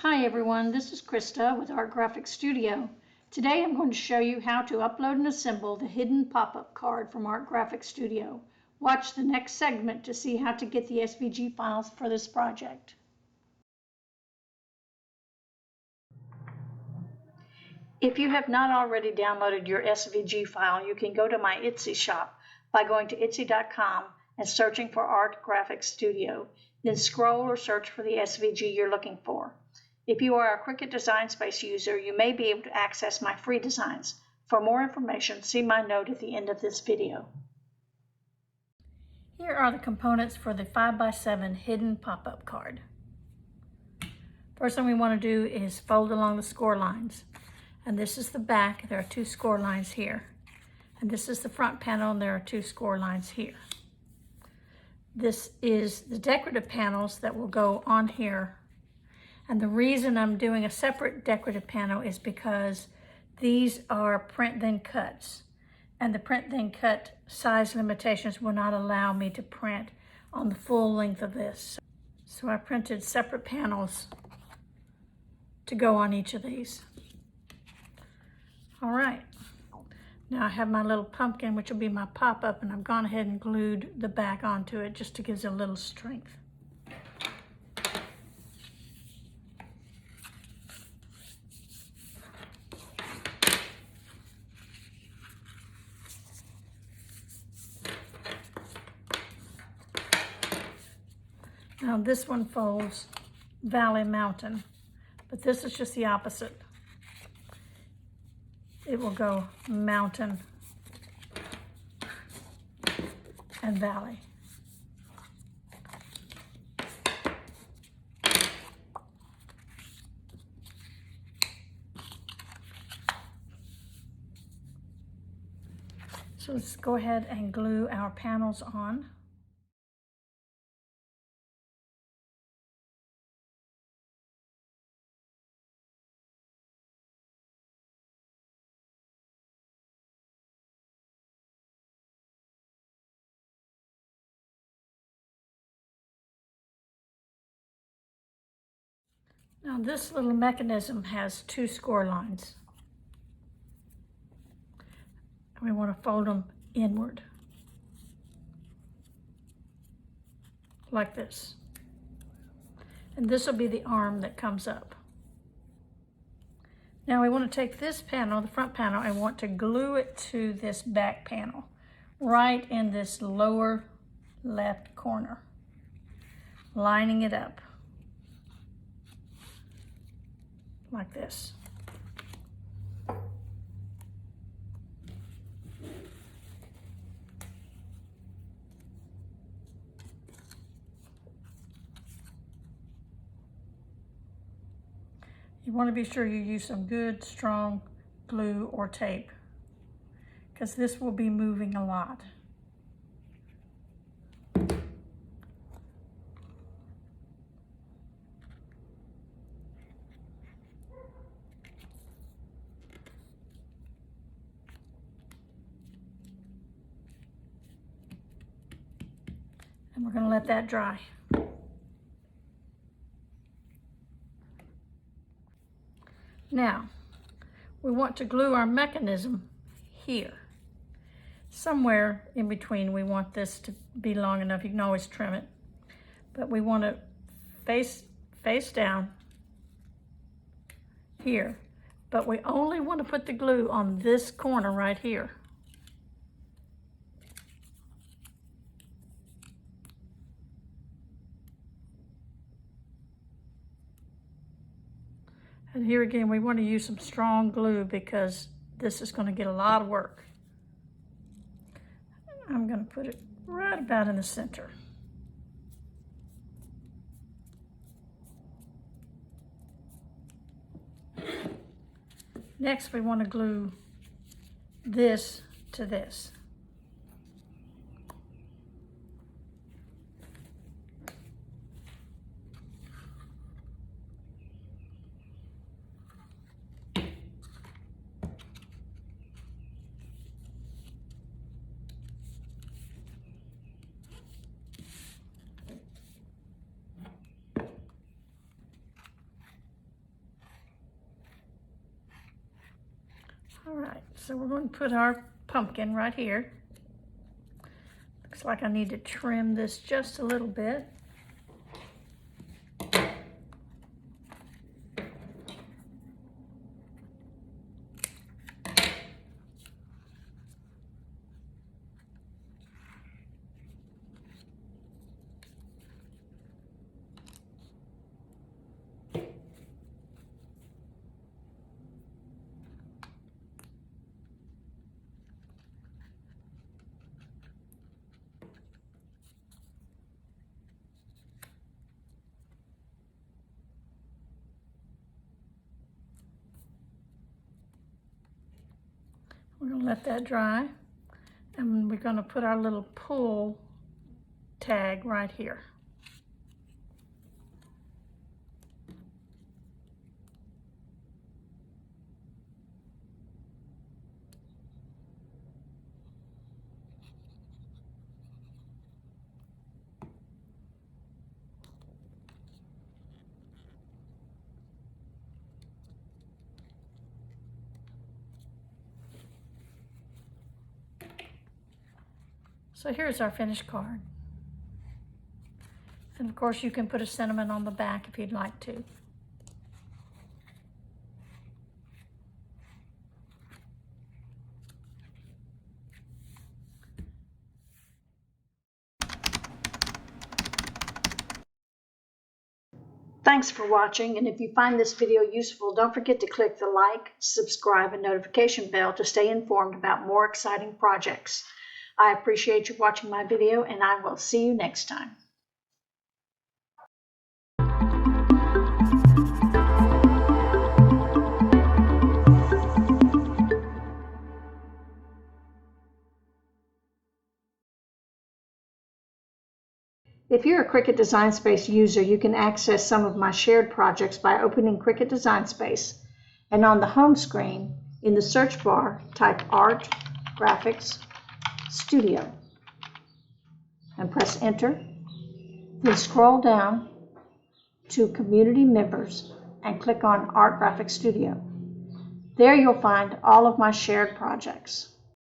Hi everyone, this is Krista with Art Graphics Studio. Today I'm going to show you how to upload and assemble the hidden pop-up card from Art Graphics Studio. Watch the next segment to see how to get the SVG files for this project. If you have not already downloaded your SVG file, you can go to my Etsy shop by going to etsy.com and searching for Art Graphics Studio. Then scroll or search for the SVG you're looking for. If you are a Cricut Design Space user, you may be able to access my free designs. For more information, see my note at the end of this video. Here are the components for the 5x7 hidden pop-up card. First thing we want to do is fold along the score lines. And this is the back, there are 2 score lines here. And this is the front panel, and there are 2 score lines here. This is the decorative panels that will go on here. And the reason I'm doing a separate decorative panel is because these are print then cuts. And the print then cut size limitations will not allow me to print on the full length of this. So I printed separate panels to go on each of these. All right, now I have my little pumpkin, which will be my pop-up, and I've gone ahead and glued the back onto it just to give it a little strength. Now this one folds Valley Mountain, but this is just the opposite. It will go mountain and valley. So let's go ahead and glue our panels on. Now this little mechanism has 2 score lines. And we want to fold them inward, like this. And this will be the arm that comes up. Now we want to take this panel, the front panel, and want to glue it to this back panel, right in this lower left corner, lining it up. Like this. You want to be sure you use some good, strong glue or tape, because this will be moving a lot. And we're going to let that dry. Now, we want to glue our mechanism here. Somewhere in between, we want this to be long enough. You can always trim it. But we want to face down here. But we only want to put the glue on this corner right here. And here again, we want to use some strong glue because this is going to get a lot of work. I'm going to put it right about in the center. Next, we want to glue this to this. All right, so we're going to put our pumpkin right here. Looks like I need to trim this just a little bit. We're going to let that dry, and we're going to put our little pull tag right here. So here's our finished card. And of course you can put a sentiment on the back if you'd like to. Thanks for watching, and if you find this video useful, don't forget to click the like, subscribe, and notification bell to stay informed about more exciting projects. I appreciate you watching my video, and I will see you next time. If you're a Cricut Design Space user, you can access some of my shared projects by opening Cricut Design Space, and on the home screen, in the search bar, type Art, Graphics, Studio, and press Enter. Then scroll down to Community Members and click on Art Graphics Studio. There you'll find all of my shared projects.